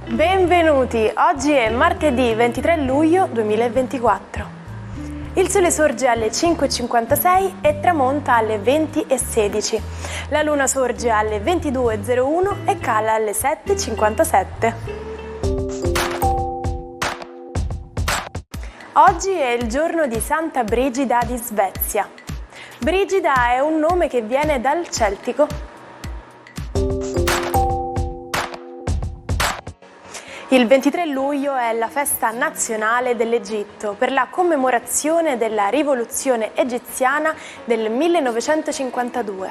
Benvenuti, oggi è martedì 23 luglio 2024. Il sole sorge alle 5:56 e tramonta alle 20:16. La luna sorge alle 22:01 e cala alle 7:57. Oggi è il giorno di Santa Brigida di Svezia. Brigida è un nome che viene dal celtico. Il 23 luglio è la festa nazionale dell'Egitto per la commemorazione della rivoluzione egiziana del 1952,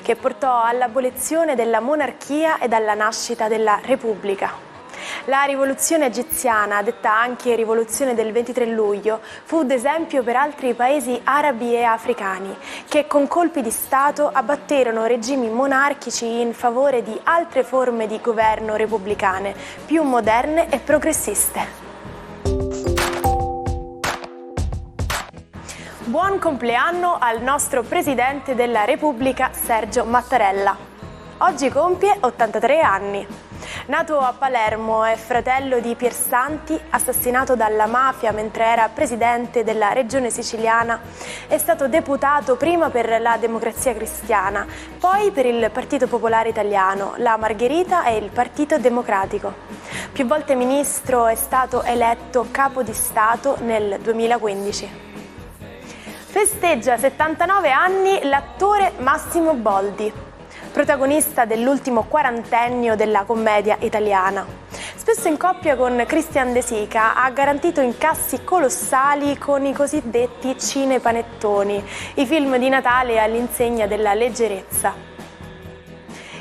che portò all'abolizione della monarchia e alla nascita della Repubblica. La rivoluzione egiziana, detta anche rivoluzione del 23 luglio, fu d'esempio per altri paesi arabi e africani, che con colpi di Stato abbatterono regimi monarchici in favore di altre forme di governo repubblicane, più moderne e progressiste. Buon compleanno al nostro Presidente della Repubblica Sergio Mattarella. Oggi compie 83 anni. Nato a Palermo, è fratello di Piersanti, assassinato dalla mafia mentre era presidente della regione siciliana. È stato deputato prima per la Democrazia Cristiana, poi per il Partito Popolare Italiano, la Margherita e il Partito Democratico. Più volte ministro, è stato eletto capo di Stato nel 2015. Festeggia 79 anni l'attore Massimo Boldi, protagonista dell'ultimo quarantennio della commedia italiana. Spesso in coppia con Christian De Sica, ha garantito incassi colossali con i cosiddetti cinepanettoni, i film di Natale all'insegna della leggerezza.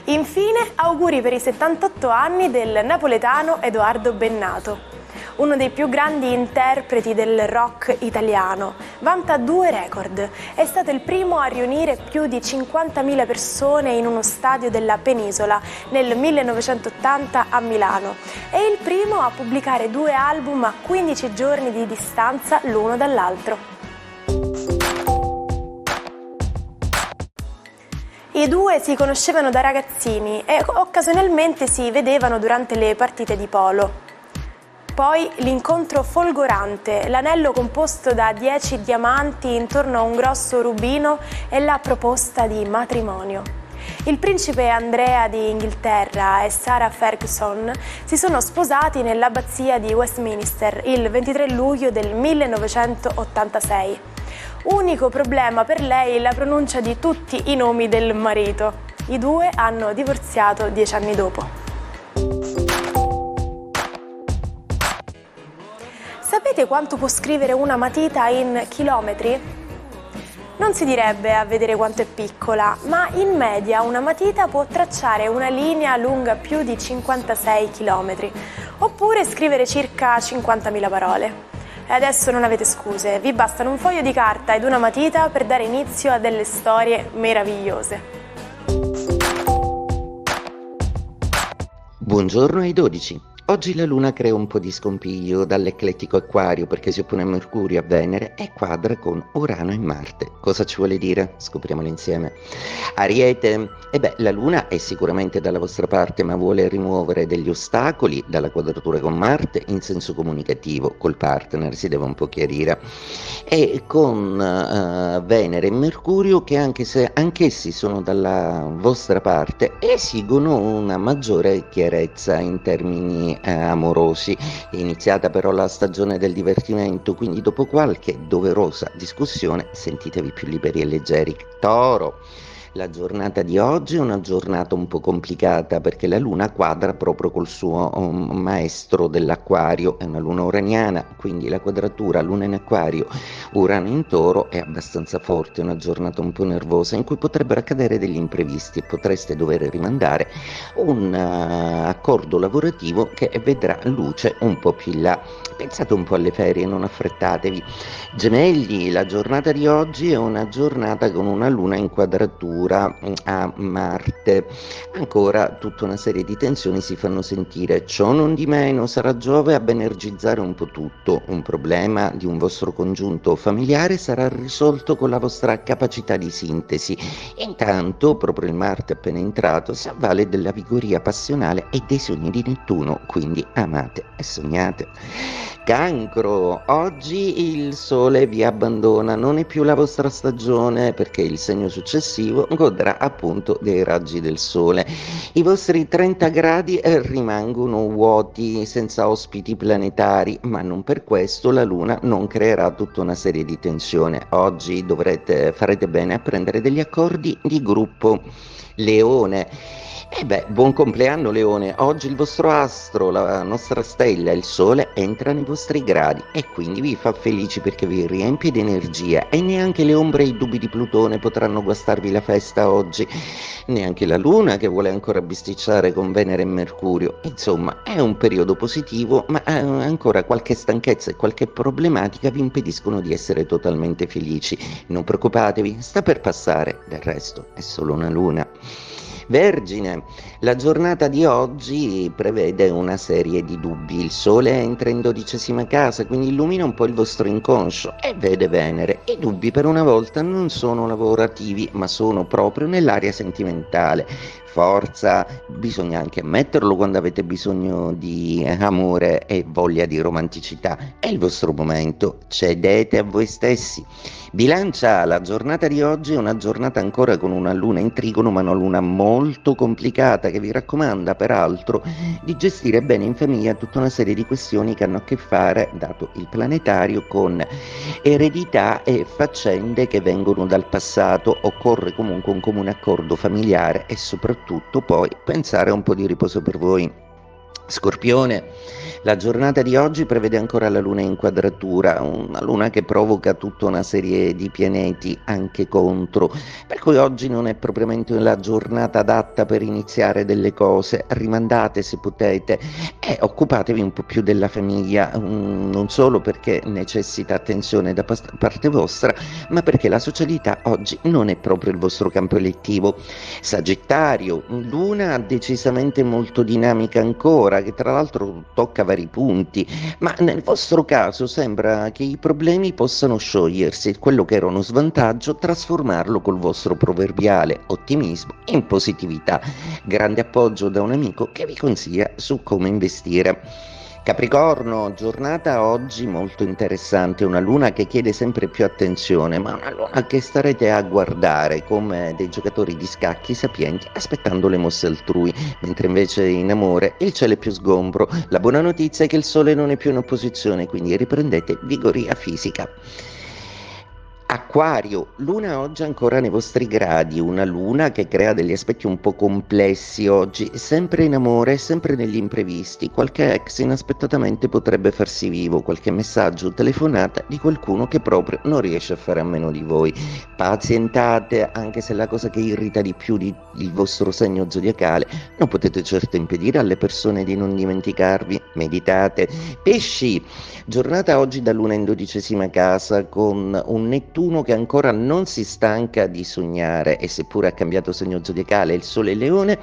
Infine, auguri per i 78 anni del napoletano Edoardo Bennato, uno dei più grandi interpreti del rock italiano. Vanta 2 record. È stato il primo a riunire più di 50.000 persone in uno stadio della Penisola nel 1980 a Milano e il primo a pubblicare 2 album a 15 giorni di distanza l'uno dall'altro. I due si conoscevano da ragazzini e occasionalmente si vedevano durante le partite di polo. Poi l'incontro folgorante, l'anello composto da 10 diamanti intorno a un grosso rubino e la proposta di matrimonio. Il principe Andrea di Inghilterra e Sarah Ferguson si sono sposati nell'abbazia di Westminster il 23 luglio del 1986. Unico problema per lei la pronuncia di tutti i nomi del marito. I due hanno divorziato 10 anni dopo. Sapete quanto può scrivere una matita in chilometri? Non si direbbe a vedere quanto è piccola, ma in media una matita può tracciare una linea lunga più di 56 chilometri, oppure scrivere circa 50.000 parole. E adesso non avete scuse, vi bastano un foglio di carta ed una matita per dare inizio a delle storie meravigliose. Buongiorno ai 12. Oggi la Luna crea un po' di scompiglio dall'eclettico Acquario perché si oppone a Mercurio e a Venere e quadra con Urano e Marte. Cosa ci vuole dire? Scopriamolo insieme. Ariete, la Luna è sicuramente dalla vostra parte, ma vuole rimuovere degli ostacoli dalla quadratura con Marte in senso comunicativo, col partner si deve un po' chiarire, e con Venere e Mercurio che anche se anch'essi sono dalla vostra parte esigono una maggiore chiarezza in termini amorosi. È iniziata però la stagione del divertimento, quindi dopo qualche doverosa discussione sentitevi più liberi e leggeri. Toro, la giornata di oggi è una giornata un po' complicata perché la Luna quadra proprio col suo maestro dell'Acquario, è una Luna uraniana, quindi la quadratura Luna in Acquario, Urano in Toro è abbastanza forte, una giornata un po' nervosa in cui potrebbero accadere degli imprevisti e potreste dover rimandare un accordo lavorativo che vedrà luce un po' più in là. Pensate un po' alle ferie, non affrettatevi. Gemelli, la giornata di oggi è una giornata con una Luna in quadratura quadratura a Marte. Ancora tutta una serie di tensioni si fanno sentire. Ciò non di meno sarà Giove ad energizzare un po' tutto. Un problema di un vostro congiunto familiare sarà risolto con la vostra capacità di sintesi. Intanto, proprio il Marte appena entrato si avvale della vigoria passionale e dei sogni di Nettuno, quindi amate e sognate. Cancro, oggi il Sole vi abbandona, non è più la vostra stagione perché il segno successivo godrà appunto dei raggi del Sole. I vostri 30 gradi rimangono vuoti, senza ospiti planetari, ma non per questo la Luna non creerà tutta una serie di tensioni. Oggi farete bene a prendere degli accordi di gruppo. Leone. Buon compleanno Leone, oggi il vostro astro, la nostra stella, il Sole, entra nei vostri gradi e quindi vi fa felici perché vi riempie di energia e neanche le ombre e i dubbi di Plutone potranno guastarvi la festa oggi, neanche la Luna che vuole ancora bisticciare con Venere e Mercurio. Insomma, è un periodo positivo, ma ancora qualche stanchezza e qualche problematica vi impediscono di essere totalmente felici. Non preoccupatevi, sta per passare, del resto è solo una luna. Vergine, la giornata di oggi prevede una serie di dubbi. Il Sole entra in 12ª casa, quindi illumina un po' il vostro inconscio e vede Venere. I dubbi per una volta non sono lavorativi, ma sono proprio nell'area sentimentale. Forza, bisogna anche ammetterlo quando avete bisogno di amore e voglia di romanticità. È il vostro momento, cedete a voi stessi. Bilancia, la giornata di oggi è una giornata ancora con una luna in trigono, ma una luna molto complicata che vi raccomanda peraltro di gestire bene in famiglia tutta una serie di questioni che hanno a che fare, dato il planetario, con eredità e faccende che vengono dal passato. Occorre comunque un comune accordo familiare e soprattutto poi pensare a un po' di riposo per voi. Scorpione, la giornata di oggi prevede ancora la luna in quadratura, una luna che provoca tutta una serie di pianeti anche contro, per cui oggi non è propriamente la giornata adatta per iniziare delle cose. Rimandate se potete e occupatevi un po' più della famiglia, non solo perché necessita attenzione da parte vostra, ma perché la socialità oggi non è proprio il vostro campo elettivo. Sagittario, luna decisamente molto dinamica ancora, che tra l'altro tocca vari punti, ma nel vostro caso sembra che i problemi possano sciogliersi, quello che era uno svantaggio trasformarlo col vostro proverbiale ottimismo in positività. Grande appoggio da un amico che vi consiglia su come investire. Capricorno, giornata oggi molto interessante, una luna che chiede sempre più attenzione, ma una luna che starete a guardare come dei giocatori di scacchi sapienti aspettando le mosse altrui, mentre invece in amore il cielo è più sgombro. La buona notizia è che il Sole non è più in opposizione, quindi riprendete vigoria fisica. Acquario, luna oggi ancora nei vostri gradi, una luna che crea degli aspetti un po' complessi oggi, sempre in amore, sempre negli imprevisti. Qualche ex inaspettatamente potrebbe farsi vivo, qualche messaggio o telefonata di qualcuno che proprio non riesce a fare a meno di voi. Pazientate, anche se la cosa che irrita di più il vostro segno zodiacale non potete certo impedire alle persone di non dimenticarvi. Meditate. Pesci, giornata oggi da luna in 12ª casa con un Nettuno che ancora non si stanca di sognare e seppure ha cambiato segno zodiacale, il Sole Leone,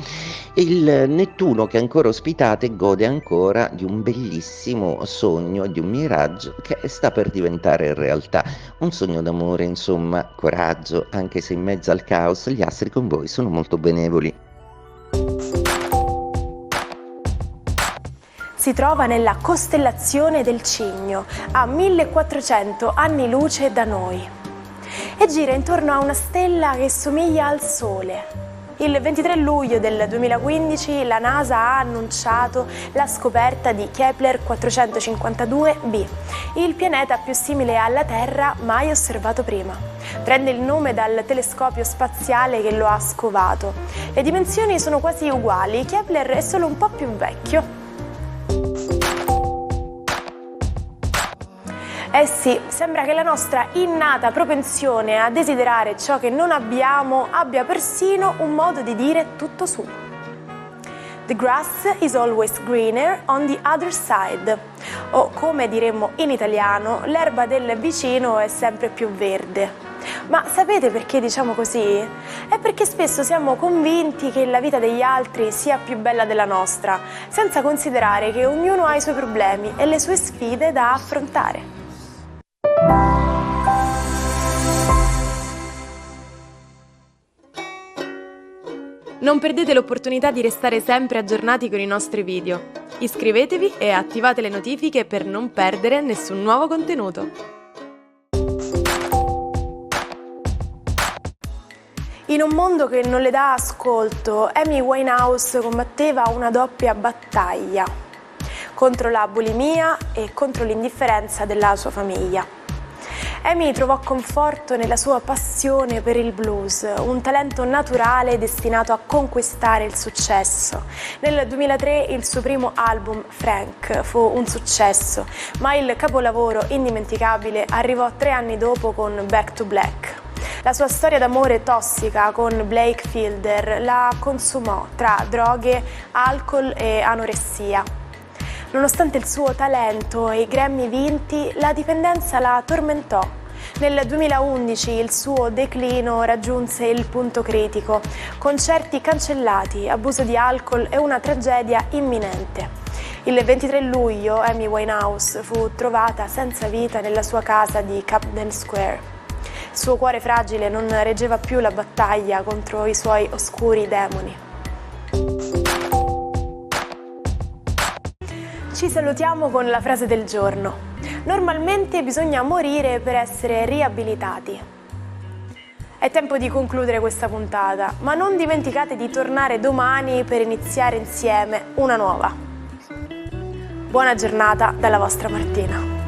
il Nettuno che ancora ospitate gode ancora di un bellissimo sogno, di un miraggio che sta per diventare realtà. Un sogno d'amore, insomma, coraggio, anche se in mezzo al caos gli astri con voi sono molto benevoli. Si trova nella costellazione del Cigno, a 1400 anni luce da noi, e gira intorno a una stella che somiglia al Sole. Il 23 luglio del 2015 la NASA ha annunciato la scoperta di Kepler 452b, il pianeta più simile alla Terra mai osservato prima. Prende il nome dal telescopio spaziale che lo ha scovato. Le dimensioni sono quasi uguali, Kepler è solo un po' più vecchio. Eh sì, sembra che la nostra innata propensione a desiderare ciò che non abbiamo abbia persino un modo di dire tutto su. The grass is always greener on the other side. O come diremmo in italiano, l'erba del vicino è sempre più verde. Ma sapete perché diciamo così? È perché spesso siamo convinti che la vita degli altri sia più bella della nostra, senza considerare che ognuno ha i suoi problemi e le sue sfide da affrontare. Non perdete l'opportunità di restare sempre aggiornati con i nostri video. Iscrivetevi e attivate le notifiche per non perdere nessun nuovo contenuto. In un mondo che non le dà ascolto, Amy Winehouse combatteva una doppia battaglia contro la bulimia e contro l'indifferenza della sua famiglia. Amy trovò conforto nella sua passione per il blues, un talento naturale destinato a conquistare il successo. Nel 2003 il suo primo album, Frank, fu un successo, ma il capolavoro indimenticabile arrivò 3 anni dopo con Back to Black. La sua storia d'amore tossica con Blake Fielder la consumò tra droghe, alcol e anoressia. Nonostante il suo talento e i Grammy vinti, la dipendenza la tormentò. Nel 2011 il suo declino raggiunse il punto critico, concerti cancellati, abuso di alcol e una tragedia imminente. Il 23 luglio Amy Winehouse fu trovata senza vita nella sua casa di Camden Square. Il suo cuore fragile non reggeva più la battaglia contro i suoi oscuri demoni. Ci salutiamo con la frase del giorno. Normalmente bisogna morire per essere riabilitati. È tempo di concludere questa puntata, ma non dimenticate di tornare domani per iniziare insieme una nuova. Buona giornata dalla vostra Martina.